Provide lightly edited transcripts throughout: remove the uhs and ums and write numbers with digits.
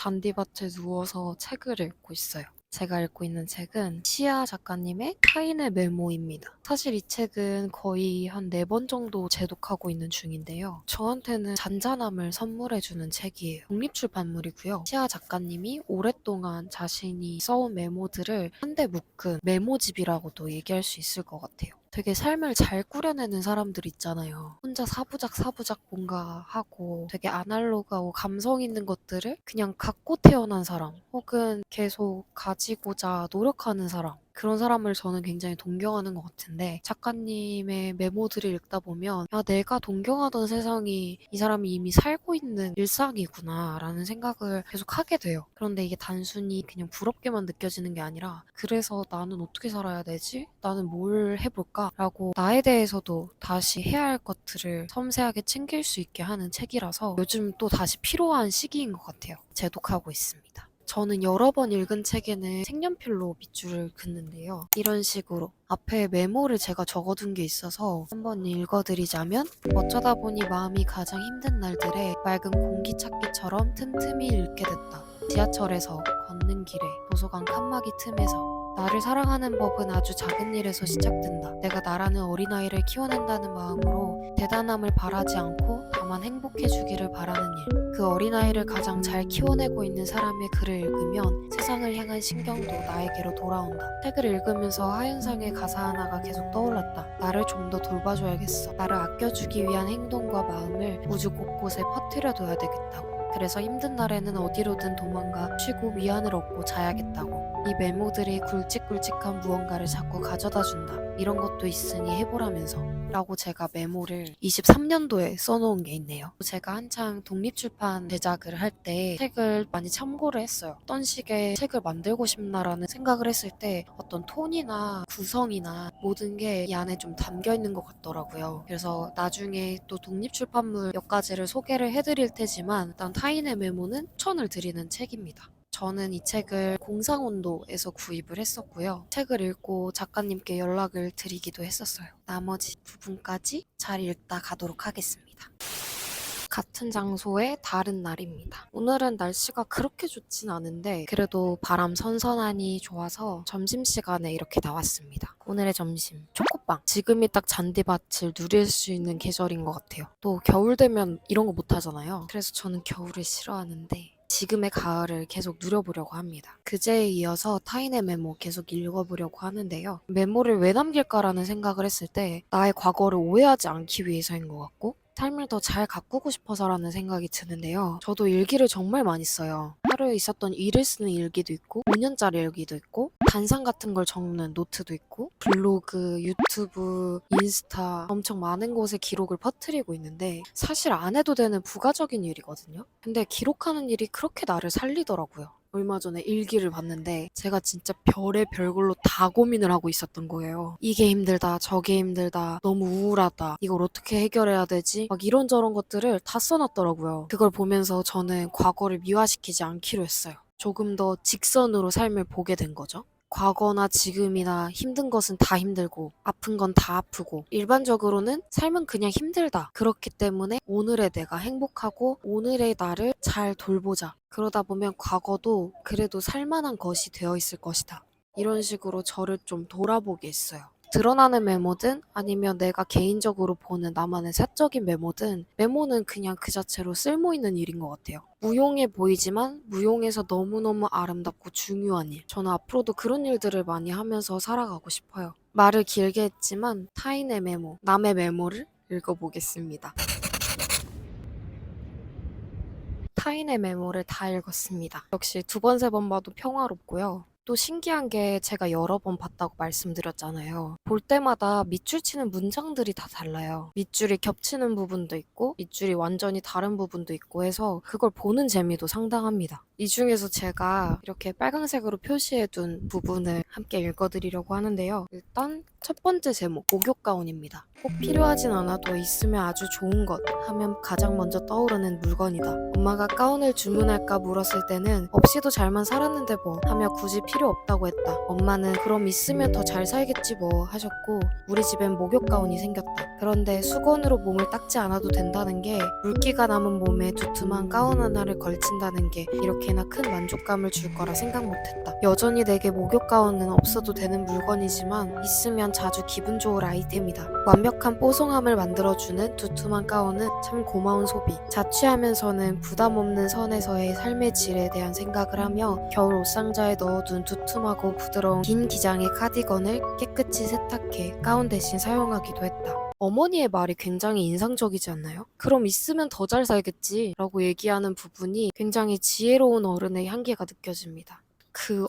잔디밭에 누워서 책을 읽고 있어요. 제가 읽고 있는 책은 시아 작가님의 타인의 메모입니다. 사실 이 책은 거의 한 4번 정도 재독하고 있는 중인데요. 저한테는 잔잔함을 선물해주는 책이에요. 독립출판물이고요. 시아 작가님이 오랫동안 자신이 써온 메모들을 한데 묶은 메모집이라고도 얘기할 수 있을 것 같아요. 되게 삶을 잘 꾸려내는 사람들 있잖아요. 혼자 사부작 뭔가 하고 되게 아날로그하고 감성 있는 것들을 그냥 갖고 태어난 사람, 혹은 계속 가지고자 노력하는 사람, 그런 사람을 저는 굉장히 동경하는 것 같은데, 작가님의 메모들을 읽다 보면 내가 동경하던 세상이 이 사람이 이미 살고 있는 일상이구나 라는 생각을 계속 하게 돼요. 그런데 이게 단순히 그냥 부럽게만 느껴지는 게 아니라, 그래서 나는 어떻게 살아야 되지? 나는 뭘 해볼까? 라고 나에 대해서도 다시 해야 할 것들을 섬세하게 챙길 수 있게 하는 책이라서 요즘 또 다시 필요한 시기인 것 같아요. 제독하고 있습니다. 저는 여러 번 읽은 책에는 색연필로 밑줄을 긋는데요. 이런 식으로 앞에 메모를 제가 적어둔 게 있어서 한번 읽어드리자면, 어쩌다 보니 마음이 가장 힘든 날들에 맑은 공기 찾기처럼 틈틈이 읽게 됐다. 지하철에서, 걷는 길에, 도서관 칸막이 틈에서. 나를 사랑하는 법은 아주 작은 일에서 시작된다. 내가 나라는 어린아이를 키워낸다는 마음으로 대단함을 바라지 않고 다만 행복해주기를 바라는 일. 그 어린아이를 가장 잘 키워내고 있는 사람의 글을 읽으면 세상을 향한 신경도 나에게로 돌아온다. 책을 읽으면서 하윤상의 가사 하나가 계속 떠올랐다. 나를 좀 더 돌봐줘야겠어. 나를 아껴주기 위한 행동과 마음을 우주 곳곳에 퍼뜨려둬야 되겠다고. 그래서 힘든 날에는 어디로든 도망가 쉬고 위안을 얻고 자야겠다고. 이 메모들이 굵직굵직한 무언가를 자꾸 가져다준다. 이런 것도 있으니 해보라면서. 라고 제가 메모를 23년도에 써놓은 게 있네요. 제가 한창 독립출판 제작을 할 때 책을 많이 참고를 했어요. 어떤 식의 책을 만들고 싶나라는 생각을 했을 때 어떤 톤이나 구성이나 모든 게 이 안에 좀 담겨 있는 것 같더라고요. 그래서 나중에 또 독립출판물 몇 가지를 소개를 해드릴 테지만, 일단 타인의 메모는 추천을 드리는 책입니다. 저는 이 책을 공상온도에서 구입을 했었고요. 책을 읽고 작가님께 연락을 드리기도 했었어요. 나머지 부분까지 잘 읽다 가도록 하겠습니다. 같은 장소에 다른 날입니다. 오늘은 날씨가 그렇게 좋진 않은데 그래도 바람 선선하니 좋아서 점심시간에 이렇게 나왔습니다. 오늘의 점심, 초코빵. 지금이 딱 잔디밭을 누릴 수 있는 계절인 것 같아요. 또 겨울 되면 이런 거 못하잖아요. 그래서 저는 겨울을 싫어하는데 지금의 가을을 계속 누려보려고 합니다. 그제에 이어서 타인의 메모 계속 읽어보려고 하는데요. 메모를 왜 남길까라는 생각을 했을 때 나의 과거를 오해하지 않기 위해서인 것 같고, 삶을 더 잘 가꾸고 싶어서라는 생각이 드는데요. 저도 일기를 정말 많이 써요. 하루에 있었던 일을 쓰는 일기도 있고, 5년짜리 일기도 있고, 단상 같은 걸 적는 노트도 있고, 블로그, 유튜브, 인스타 엄청 많은 곳에 기록을 퍼뜨리고 있는데 사실 안 해도 되는 부가적인 일이거든요. 근데 기록하는 일이 그렇게 나를 살리더라고요. 얼마 전에 일기를 봤는데 제가 진짜 별의 별걸로 다 고민을 하고 있었던 거예요. 이게 힘들다, 저게 힘들다, 너무 우울하다, 이걸 어떻게 해결해야 되지? 막 이런저런 것들을 다 써놨더라고요. 그걸 보면서 저는 과거를 미화시키지 않기로 했어요. 조금 더 직선으로 삶을 보게 된 거죠. 과거나 지금이나 힘든 것은 다 힘들고 아픈 건 다 아프고, 일반적으로는 삶은 그냥 힘들다. 그렇기 때문에 오늘의 내가 행복하고 오늘의 나를 잘 돌보자. 그러다 보면 과거도 그래도 살만한 것이 되어 있을 것이다. 이런 식으로 저를 좀 돌아보게 했어요. 드러나는 메모든 아니면 내가 개인적으로 보는 나만의 사적인 메모든, 메모는 그냥 그 자체로 쓸모있는 일인 것 같아요. 무용해 보이지만 무용해서 너무너무 아름답고 중요한 일. 저는 앞으로도 그런 일들을 많이 하면서 살아가고 싶어요. 말을 길게 했지만 타인의 메모, 남의 메모를 읽어보겠습니다. 타인의 메모를 다 읽었습니다. 역시 2번, 3번 봐도 평화롭고요. 또 신기한 게, 제가 여러 번 봤다고 말씀드렸잖아요. 볼 때마다 밑줄 치는 문장들이 다 달라요. 밑줄이 겹치는 부분도 있고 밑줄이 완전히 다른 부분도 있고 해서 그걸 보는 재미도 상당합니다. 이 중에서 제가 이렇게 빨간색으로 표시해둔 부분을 함께 읽어드리려고 하는데요. 일단 첫 번째 제목, 목욕 가운입니다. 꼭 필요하진 않아도 있으면 아주 좋은 것 하면 가장 먼저 떠오르는 물건이다. 엄마가 가운을 주문할까 물었을 때는 없이도 잘만 살았는데 뭐 하며 굳이 필요 없다고 했다. 엄마는 그럼 있으면 더 잘 살겠지 뭐 하셨고 우리 집엔 목욕 가운이 생겼다. 그런데 수건으로 몸을 닦지 않아도 된다는 게 물기가 남은 몸에 두툼한 가운 하나를 걸친다는 게 이렇게나 큰 만족감을 줄 거라 생각 못했다. 여전히 내게 목욕 가운은 없어도 되는 물건이지만 있으면 자주 기분 좋을 아이템이다. 완벽한 뽀송함을 만들어주는 두툼한 가운은 참 고마운 소비. 자취하면서는 부담 없는 선에서의 삶의 질에 대한 생각을 하며 겨울 옷상자에 넣어둔 두툼하고 부드러운 긴 기장의 카디건을 깨끗이 세탁해 가운 대신 사용하기도 했다. 어머니의 말이 굉장히 인상적이지 않나요? 그럼 있으면 더 잘 살겠지 라고 얘기하는 부분이 굉장히 지혜로운 어른의 향기가 느껴집니다.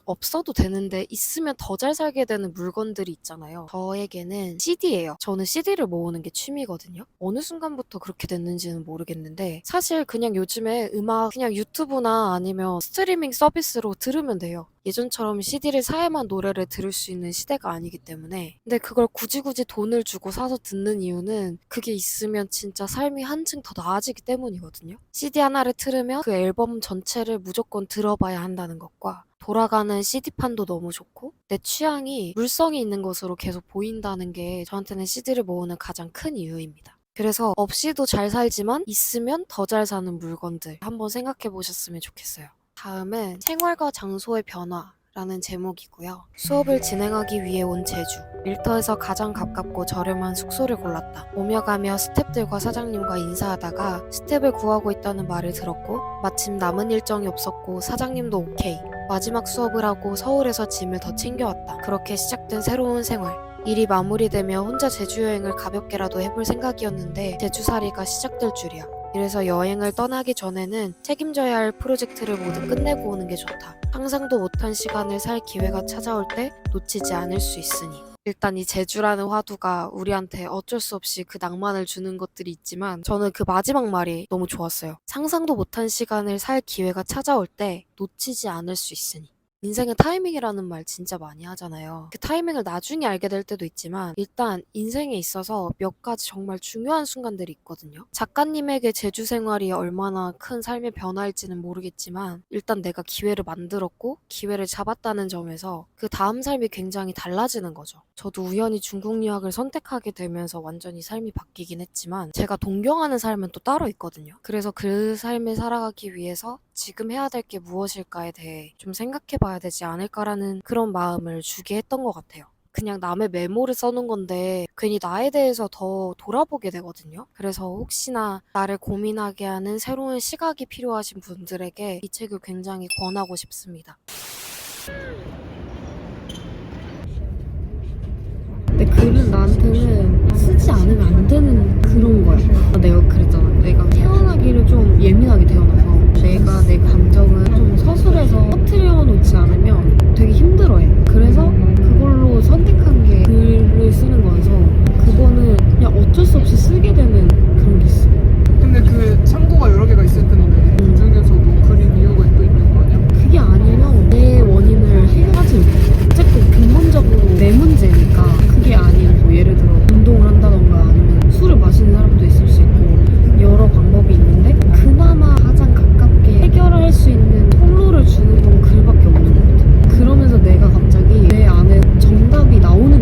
없어도 되는데 있으면 더 잘 살게 되는 물건들이 있잖아요. 저에게는 CD예요. 저는 CD를 모으는 게 취미거든요. 어느 순간부터 그렇게 됐는지는 모르겠는데 사실 그냥 요즘에 음악 그냥 유튜브나 아니면 스트리밍 서비스로 들으면 돼요. 예전처럼 CD를 사야만 노래를 들을 수 있는 시대가 아니기 때문에. 근데 그걸 굳이 돈을 주고 사서 듣는 이유는 그게 있으면 진짜 삶이 한층 더 나아지기 때문이거든요. CD 하나를 틀으면 그 앨범 전체를 무조건 들어봐야 한다는 것과 돌아가는 CD판도 너무 좋고 내 취향이 물성이 있는 것으로 계속 보인다는 게 저한테는 CD를 모으는 가장 큰 이유입니다. 그래서 없이도 잘 살지만 있으면 더 잘 사는 물건들 한번 생각해 보셨으면 좋겠어요. 다음은 생활과 장소의 변화라는 제목이고요. 수업을 진행하기 위해 온 제주. 일터에서 가장 가깝고 저렴한 숙소를 골랐다. 오며 가며 스태프들과 사장님과 인사하다가 스텝을 구하고 있다는 말을 들었고 마침 남은 일정이 없었고 사장님도 오케이. 마지막 수업을 하고 서울에서 짐을 더 챙겨왔다. 그렇게 시작된 새로운 생활. 일이 마무리되며 혼자 제주 여행을 가볍게라도 해볼 생각이었는데 제주살이가 시작될 줄이야. 이래서 여행을 떠나기 전에는 책임져야 할 프로젝트를 모두 끝내고 오는 게 좋다. 상상도 못한 시간을 살 기회가 찾아올 때 놓치지 않을 수 있으니. 일단 이 제주라는 화두가 우리한테 어쩔 수 없이 그 낭만을 주는 것들이 있지만 저는 그 마지막 말이 너무 좋았어요. 상상도 못한 시간을 살 기회가 찾아올 때 놓치지 않을 수 있으니. 인생의 타이밍이라는 말 진짜 많이 하잖아요. 그 타이밍을 나중에 알게 될 때도 있지만 일단 인생에 있어서 몇 가지 정말 중요한 순간들이 있거든요. 작가님에게 제주 생활이 얼마나 큰 삶의 변화일지는 모르겠지만 일단 내가 기회를 만들었고 기회를 잡았다는 점에서 그 다음 삶이 굉장히 달라지는 거죠. 저도 우연히 중국 유학을 선택하게 되면서 완전히 삶이 바뀌긴 했지만 제가 동경하는 삶은 또 따로 있거든요. 그래서 그 삶을 살아가기 위해서 지금 해야 될 게 무엇일까에 대해 좀 생각해봐야 되지 않을까라는 그런 마음을 주게 했던 것 같아요. 그냥 남의 메모를 써놓은 건데 괜히 나에 대해서 더 돌아보게 되거든요. 그래서 혹시나 나를 고민하게 하는 새로운 시각이 필요하신 분들에게 이 책을 굉장히 권하고 싶습니다. 근데 글은 나한테는 쓰지 않으면 안 되는 그런 거야. 내가 그랬잖아. 내가 태어나기를 좀 예민하게 태어나서 내가 내 감정을 좀 서술해서 터뜨려 놓지 않으면 되게 힘들어해. 그래서 그걸로 선택한 게 글을 쓰는 거여서 그거는 그냥 어쩔 수 없이 쓰게 되는 그런 게 있어. 근데 그 창고가 여러 개가 있을 텐데 그 중에서도 그린 이유가 또 있는 거 아니야? 그게 아니면 내 원인을 해결하지 못해. 어쨌든 근본적으로 내 문제니까. 그게 아닌 뭐 예를 들어 운동을 한다던가 아니면 술을 마시는 사람도 있을 수 있고 여러 방법이 있는데 그나마 가장 가깝게 해결할 수 있는 통로를 주는 건 글밖에 없는 것 같아. 그러면서 내가 갑자기 내 안에 정답이 나오는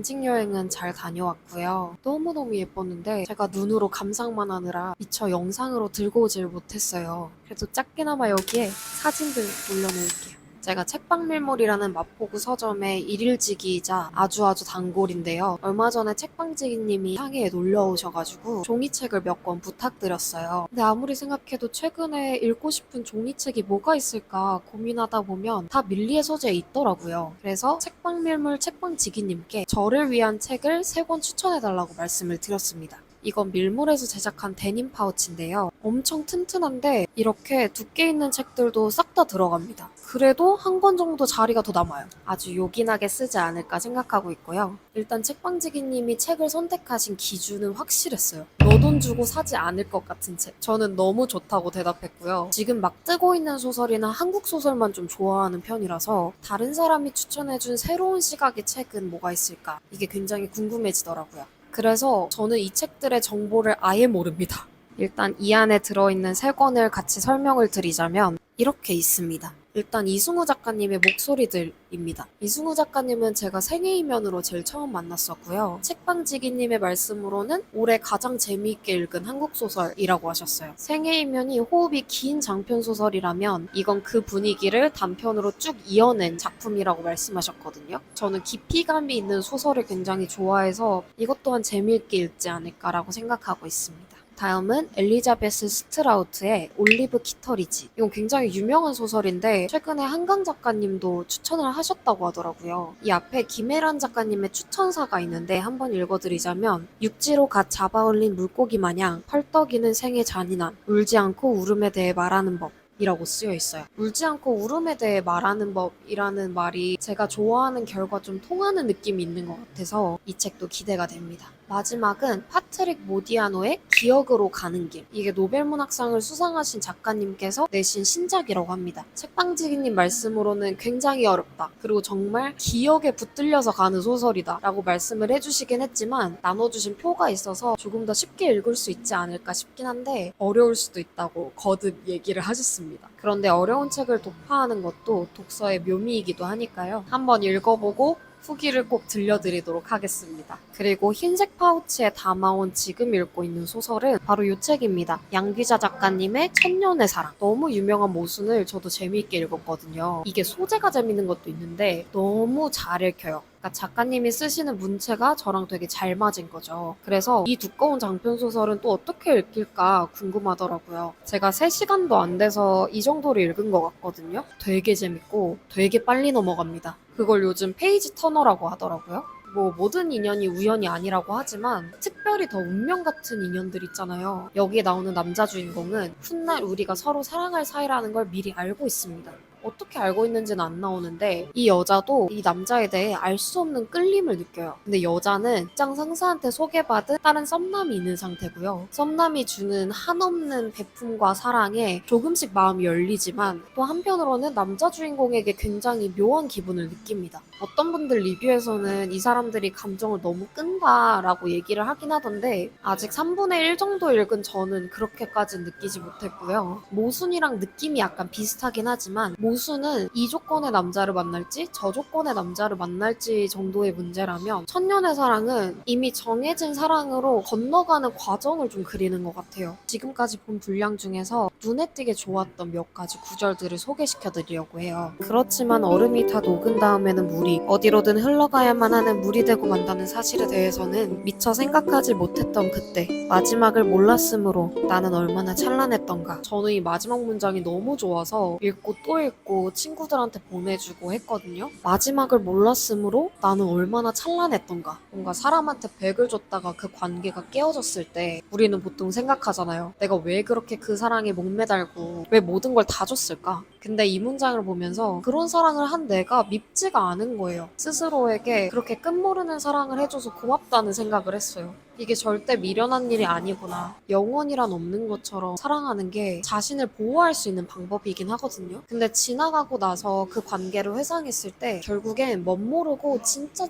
단직 여행은 잘 다녀왔고요. 너무너무 예뻤는데 제가 눈으로 감상만 하느라 미처 영상으로 들고 오질 못했어요. 그래도 작게나마 여기에 사진들 올려놓을게요. 제가 책방밀몰이라는 마포구 서점의 일일지기이자 아주 단골인데요. 얼마 전에 책방지기님이 상해에 놀러 오셔가지고 종이책을 몇 권 부탁드렸어요. 근데 아무리 생각해도 최근에 읽고 싶은 종이책이 뭐가 있을까 고민하다 보면 다 밀리의 서재에 있더라고요. 그래서 책방밀몰 책방지기님께 저를 위한 책을 3권 추천해달라고 말씀을 드렸습니다. 이건 밀몰에서 제작한 데님 파우치인데요. 엄청 튼튼한데 이렇게 두께 있는 책들도 싹 다 들어갑니다. 그래도 한 권 정도 자리가 더 남아요. 아주 요긴하게 쓰지 않을까 생각하고 있고요. 일단 책방지기님이 책을 선택하신 기준은 확실했어요. 너 돈 주고 사지 않을 것 같은 책. 저는 너무 좋다고 대답했고요. 지금 막 뜨고 있는 소설이나 한국 소설만 좀 좋아하는 편이라서 다른 사람이 추천해준 새로운 시각의 책은 뭐가 있을까? 이게 굉장히 궁금해지더라고요. 그래서 저는 이 책들의 정보를 아예 모릅니다. 일단 이 안에 들어있는 3권을 같이 설명을 드리자면 이렇게 있습니다. 일단 이승우 작가님의 목소리들입니다. 이승우 작가님은 제가 생애이면으로 제일 처음 만났었고요. 책방지기님의 말씀으로는 올해 가장 재미있게 읽은 한국소설이라고 하셨어요. 생애이면이 호흡이 긴 장편소설이라면 이건 그 분위기를 단편으로 쭉 이어낸 작품이라고 말씀하셨거든요. 저는 깊이감이 있는 소설을 굉장히 좋아해서 이것 또한 재미있게 읽지 않을까라고 생각하고 있습니다. 다음은 엘리자베스 스트라우트의 올리브 키터리지. 이건 굉장히 유명한 소설인데 최근에 한강 작가님도 추천을 하셨다고 하더라고요. 이 앞에 김혜란 작가님의 추천사가 있는데 한번 읽어드리자면 육지로 갓 잡아올린 물고기 마냥 펄떡이는 생의 잔인함, 울지 않고 울음에 대해 말하는 법. 이라고 쓰여 있어요. 울지 않고 울음에 대해 말하는 법이라는 말이 제가 좋아하는 결과 좀 통하는 느낌이 있는 것 같아서 이 책도 기대가 됩니다. 마지막은 파트릭 모디아노의 기억으로 가는 길. 이게 노벨문학상을 수상하신 작가님께서 내신 신작이라고 합니다. 책방지기님 말씀으로는 굉장히 어렵다. 그리고 정말 기억에 붙들려서 가는 소설이다 라고 말씀을 해주시긴 했지만 나눠주신 표가 있어서 조금 더 쉽게 읽을 수 있지 않을까 싶긴 한데 어려울 수도 있다고 거듭 얘기를 하셨습니다. 그런데 어려운 책을 독파하는 것도 독서의 묘미이기도 하니까요. 한번 읽어보고 후기를 꼭 들려드리도록 하겠습니다. 그리고 흰색 파우치에 담아온 지금 읽고 있는 소설은 바로 이 책입니다. 양귀자 작가님의 천년의 사랑. 너무 유명한 모순을 저도 재미있게 읽었거든요. 이게 소재가 재밌는 것도 있는데 너무 잘 읽혀요. 그러니까 작가님이 쓰시는 문체가 저랑 되게 잘 맞은 거죠. 그래서 이 두꺼운 장편소설은 또 어떻게 읽힐까 궁금하더라고요. 제가 3시간도 안 돼서 이 정도로 읽은 것 같거든요. 되게 재밌고 되게 빨리 넘어갑니다. 그걸 요즘 페이지 터너라고 하더라고요. 뭐 모든 인연이 우연이 아니라고 하지만 특별히 더 운명 같은 인연들 있잖아요. 여기에 나오는 남자 주인공은 훗날 우리가 서로 사랑할 사이라는 걸 미리 알고 있습니다. 어떻게 알고 있는지는 안 나오는데 이 여자도 이 남자에 대해 알 수 없는 끌림을 느껴요. 근데 여자는 직장 상사한테 소개받은 다른 썸남이 있는 상태고요. 썸남이 주는 한없는 베품과 사랑에 조금씩 마음이 열리지만 또 한편으로는 남자 주인공에게 굉장히 묘한 기분을 느낍니다. 어떤 분들 리뷰에서는 이 사람들이 감정을 너무 끈다라고 얘기를 하긴 하던데 아직 3분의 1 정도 읽은 저는 그렇게까지는 느끼지 못했고요. 모순이랑 느낌이 약간 비슷하긴 하지만 모순은 이 조건의 남자를 만날지 저 조건의 남자를 만날지 정도의 문제라면 천년의 사랑은 이미 정해진 사랑으로 건너가는 과정을 좀 그리는 것 같아요. 지금까지 본 분량 중에서 눈에 띄게 좋았던 몇 가지 구절들을 소개시켜드리려고 해요. 그렇지만 얼음이 다 녹은 다음에는 물이 어디로든 흘러가야만 하는 물이 되고 만다는 사실에 대해서는 미처 생각하지 못했던 그때 마지막을 몰랐으므로 나는 얼마나 찬란했던가. 저는 이 마지막 문장이 너무 좋아서 읽고 또 읽고 친구들한테 보내주고 했거든요. 마지막을 몰랐으므로 나는 얼마나 찬란했던가. 뭔가 사람한테 100을 줬다가 그 관계가 깨어졌을 때 우리는 보통 생각하잖아요. 내가 왜 그렇게 그 사랑에 목매달고 왜 모든 걸 다 줬을까? 근데 이 문장을 보면서 그런 사랑을 한 내가 밉지가 않은 거예요. 스스로에게 그렇게 끝모르는 사랑을 해줘서 고맙다는 생각을 했어요. 이게 절대 미련한 일이 아니구나. 영원이란 없는 것처럼 사랑하는 게 자신을 보호할 수 있는 방법이긴 하거든요. 근데 지나가고 나서 그 관계를 회상했을 때 결국엔 멋모르고 진짜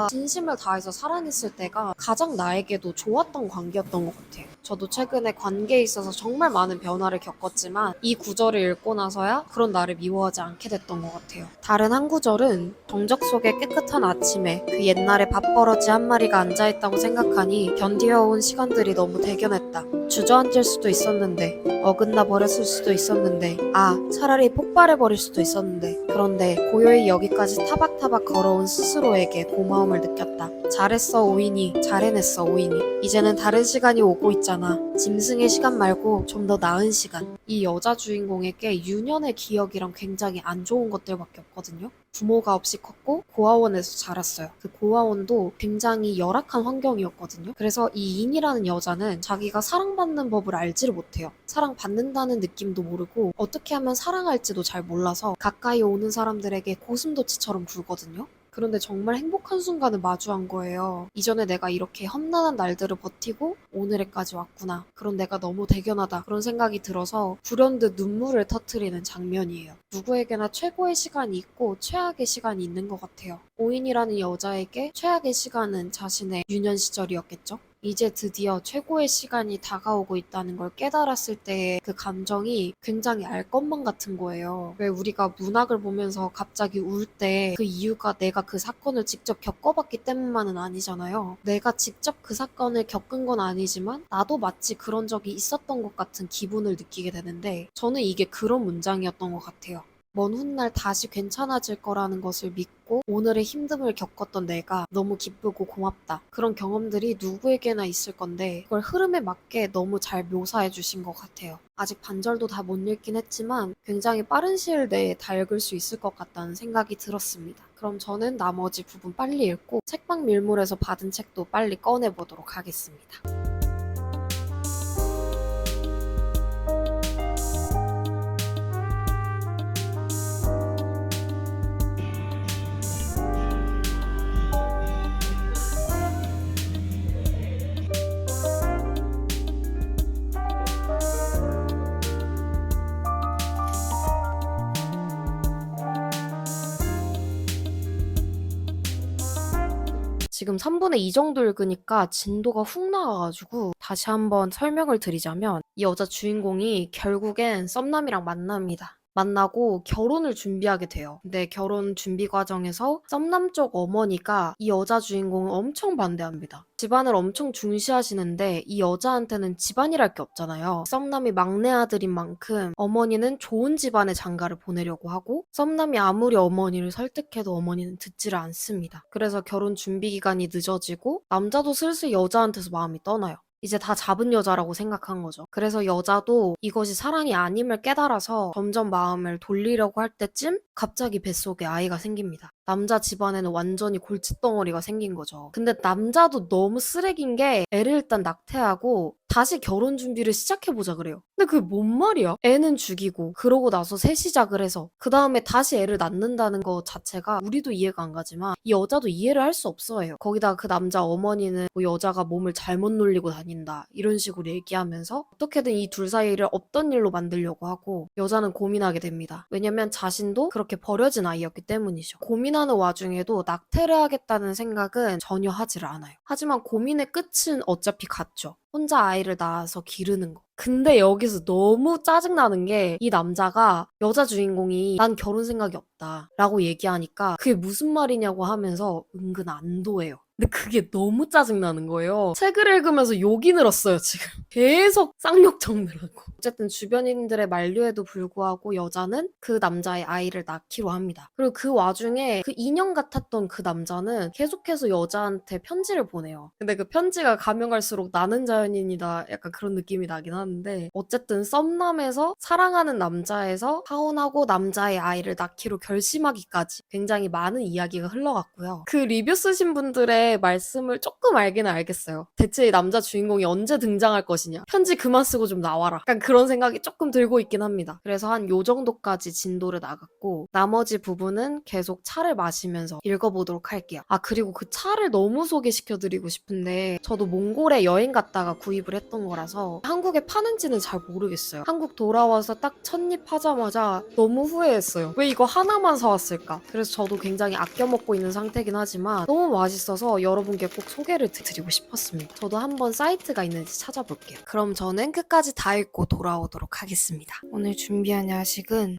진심을 다해서 사랑했을 때가 가장 나에게도 좋았던 관계였던 것 같아요. 저도 최근에 관계에 있어서 정말 많은 변화를 겪었지만 이 구절을 읽고 나서야 그런 나를 미워하지 않게 됐던 것 같아요. 다른 한 구절은 정적 속의 깨끗한 아침에 그 옛날에 밥버러지 한 마리가 앉아있다고 생각하니 견디어온 시간들이 너무 대견했다. 주저앉을 수도 있었는데 어긋나 버렸을 수도 있었는데 차라리 폭발해버릴 수도 있었는데 그런데 고요히 여기까지 타박타박 걸어온 스스로에게 고마움을 느꼈다. 잘했어 오이니 잘해냈어 오이니 이제는 다른 시간이 오고 있잖아. 짐승의 시간 말고 좀 더 나은 시간. 이 여자 주인공에게 유년의 기억이랑 굉장히 안 좋은 것들밖에 없거든요. 부모가 없이 컸고 고아원에서 자랐어요. 그 고아원도 굉장히 열악한 환경이었거든요. 그래서 이 인이라는 여자는 자기가 사랑받는 법을 알지를 못해요. 사랑받는다는 느낌도 모르고 어떻게 하면 사랑할지도 잘 몰라서 가까이 오는 사람들에게 고슴도치처럼 굴거든요. 그런데 정말 행복한 순간을 마주한 거예요. 이전에 내가 이렇게 험난한 날들을 버티고 오늘에까지 왔구나. 그런 내가 너무 대견하다. 그런 생각이 들어서 불현듯 눈물을 터뜨리는 장면이에요. 누구에게나 최고의 시간이 있고 최악의 시간이 있는 것 같아요. 오인이라는 여자에게 최악의 시간은 자신의 유년 시절이었겠죠? 이제 드디어 최고의 시간이 다가오고 있다는 걸 깨달았을 때의 그 감정이 굉장히 알 것만 같은 거예요. 왜 우리가 문학을 보면서 갑자기 울 때 그 이유가 내가 그 사건을 직접 겪어봤기 때문만은 아니잖아요. 내가 직접 그 사건을 겪은 건 아니지만 나도 마치 그런 적이 있었던 것 같은 기분을 느끼게 되는데 저는 이게 그런 문장이었던 것 같아요. 먼 훗날 다시 괜찮아질 거라는 것을 믿고 오늘의 힘듦을 겪었던 내가 너무 기쁘고 고맙다. 그런 경험들이 누구에게나 있을 건데 그걸 흐름에 맞게 너무 잘 묘사해 주신 것 같아요. 아직 반절도 다 못 읽긴 했지만 굉장히 빠른 시일 내에 다 읽을 수 있을 것 같다는 생각이 들었습니다. 그럼 저는 나머지 부분 빨리 읽고 책방 밀물에서 받은 책도 빨리 꺼내보도록 하겠습니다. 지금 3분의 2 정도 읽으니까 진도가 훅 나가가지고 다시 한번 설명을 드리자면 이 여자 주인공이 결국엔 썸남이랑 만납니다. 만나고 결혼을 준비하게 돼요. 근데 결혼 준비 과정에서 썸남 쪽 어머니가 이 여자 주인공을 엄청 반대합니다. 집안을 엄청 중시하시는데 이 여자한테는 집안이랄 게 없잖아요. 썸남이 막내 아들인 만큼 어머니는 좋은 집안에 장가를 보내려고 하고 썸남이 아무리 어머니를 설득해도 어머니는 듣지를 않습니다. 그래서 결혼 준비 기간이 늦어지고 남자도 슬슬 여자한테서 마음이 떠나요. 이제 다 잡은 여자라고 생각한 거죠. 그래서 여자도 이것이 사랑이 아님을 깨달아서 점점 마음을 돌리려고 할 때쯤 갑자기 뱃속에 아이가 생깁니다. 남자 집안에는 완전히 골칫덩어리가 생긴 거죠. 근데 남자도 너무 쓰레기인 게 애를 일단 낙태하고 다시 결혼 준비를 시작해보자 그래요. 근데 그게 뭔 말이야? 애는 죽이고 그러고 나서 새 시작을 해서 그 다음에 다시 애를 낳는다는 거 자체가 우리도 이해가 안 가지만 이 여자도 이해를 할 수 없어 해요. 거기다가 그 남자 어머니는 뭐 여자가 몸을 잘못 놀리고 다닌다 이런 식으로 얘기하면서 어떻게든 이 둘 사이를 없던 일로 만들려고 하고 여자는 고민하게 됩니다. 왜냐면 자신도 그렇게 버려진 아이였기 때문이죠. 고민하는 와중에도 낙태를 하겠다는 생각은 전혀 하지를 않아요. 하지만 고민의 끝은 어차피 같죠. 혼자 아이를 낳아서 기르는 거. 근데 여기서 너무 짜증나는 게 이 남자가 여자 주인공이 난 결혼 생각이 없다 라고 얘기하니까 그게 무슨 말이냐고 하면서 은근 안도해요. 근데 그게 너무 짜증나는 거예요. 책을 읽으면서 욕이 늘었어요, 지금. 계속 쌍욕 적느라고. 어쨌든 주변인들의 만류에도 불구하고 여자는 그 남자의 아이를 낳기로 합니다. 그리고 그 와중에 그 인형 같았던 그 남자는 계속해서 여자한테 편지를 보내요. 근데 그 편지가 가면 갈수록 나는 자연인이다 약간 그런 느낌이 나긴 하는데 어쨌든 썸남에서 사랑하는 남자에서 파혼하고 남자의 아이를 낳기로 결심하기까지 굉장히 많은 이야기가 흘러갔고요. 그 리뷰 쓰신 분들의 말씀을 조금 알기는 알겠어요. 대체 이 남자 주인공이 언제 등장할 것이냐. 편지 그만 쓰고 좀 나와라. 약간 그런 생각이 조금 들고 있긴 합니다. 그래서 한 요 정도까지 진도를 나갔고 나머지 부분은 계속 차를 마시면서 읽어보도록 할게요. 그리고 그 차를 너무 소개시켜드리고 싶은데 저도 몽골에 여행 갔다가 구입을 했던 거라서 한국에 파는지는 잘 모르겠어요. 한국 돌아와서 딱 첫입하자마자 너무 후회했어요. 왜 이거 하나만 사왔을까? 그래서 저도 굉장히 아껴 먹고 있는 상태긴 하지만 너무 맛있어서 그래서 여러분께 꼭 소개를 드리고 싶었습니다. 저도 한번 사이트가 있는지 찾아볼게요. 그럼 저는 끝까지 다 읽고 돌아오도록 하겠습니다. 오늘 준비한 야식은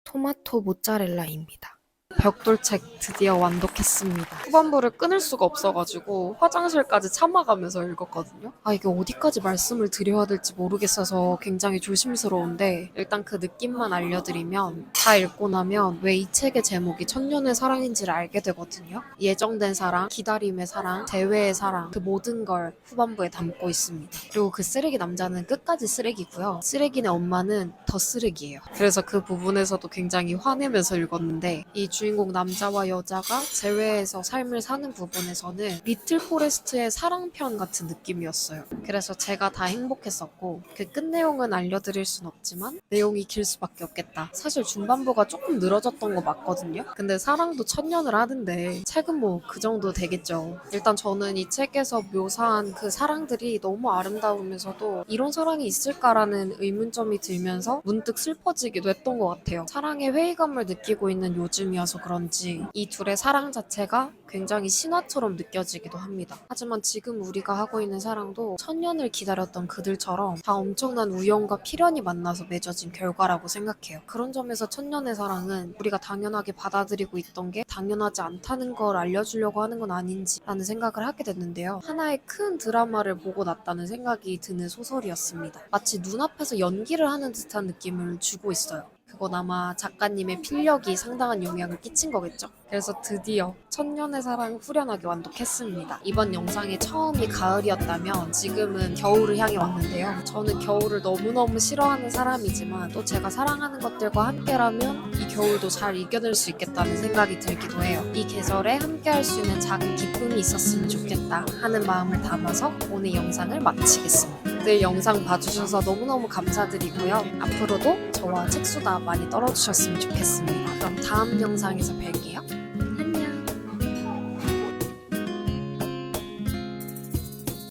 토마토 모짜렐라입니다. 벽돌책 드디어 완독했습니다. 후반부를 끊을 수가 없어가지고 화장실까지 참아가면서 읽었거든요. 이게 어디까지 말씀을 드려야 될지 모르겠어서 굉장히 조심스러운데 일단 그 느낌만 알려드리면 다 읽고 나면 왜 이 책의 제목이 천년의 사랑인지를 알게 되거든요. 예정된 사랑, 기다림의 사랑, 재회의 사랑 그 모든 걸 후반부에 담고 있습니다. 그리고 그 쓰레기 남자는 끝까지 쓰레기고요. 쓰레기네 엄마는 더 쓰레기예요. 그래서 그 부분에서도 굉장히 화내면서 읽었는데 이 주인공 남자와 여자가 재회에서 삶을 사는 부분에서는 리틀 포레스트의 사랑편 같은 느낌이었어요. 그래서 제가 다 행복했었고 그 끝 내용은 알려드릴 순 없지만 내용이 길 수밖에 없겠다. 사실 중반부가 조금 늘어졌던 거 맞거든요. 근데 사랑도 천년을 하는데 책은 뭐 그 정도 되겠죠. 일단 저는 이 책에서 묘사한 그 사랑들이 너무 아름다우면서도 이런 사랑이 있을까라는 의문점이 들면서 문득 슬퍼지기도 했던 것 같아요. 사랑에 회의감을 느끼고 있는 요즘이어서 그런지 이 둘의 사랑 자체가 굉장히 신화처럼 느껴지기도 합니다. 하지만 지금 우리가 하고 있는 사랑도 천년을 기다렸던 그들처럼 다 엄청난 우연과 필연이 만나서 맺어진 결과라고 생각해요. 그런 점에서 천년의 사랑은 우리가 당연하게 받아들이고 있던 게 당연하지 않다는 걸 알려주려고 하는 건 아닌지라는 생각을 하게 됐는데요. 하나의 큰 드라마를 보고 났다는 생각이 드는 소설이었습니다. 마치 눈앞에서 연기를 하는 듯한 느낌을 주고 있어요. 그건 아마 작가님의 필력이 상당한 영향을 끼친 거겠죠. 그래서 드디어 천년의 사랑 후련하게 완독했습니다. 이번 영상의 처음이 가을이었다면 지금은 겨울을 향해 왔는데요. 저는 겨울을 너무너무 싫어하는 사람이지만 또 제가 사랑하는 것들과 함께라면 이 겨울도 잘 이겨낼 수 있겠다는 생각이 들기도 해요. 이 계절에 함께할 수 있는 작은 기쁨이 있었으면 좋겠다 하는 마음을 담아서 오늘 영상을 마치겠습니다. 늘 영상 봐주셔서 너무너무 감사드리고요. 앞으로도 저와 책수다 많이 떨어주셨으면 좋겠습니다. 그럼 다음 영상에서 뵐게요.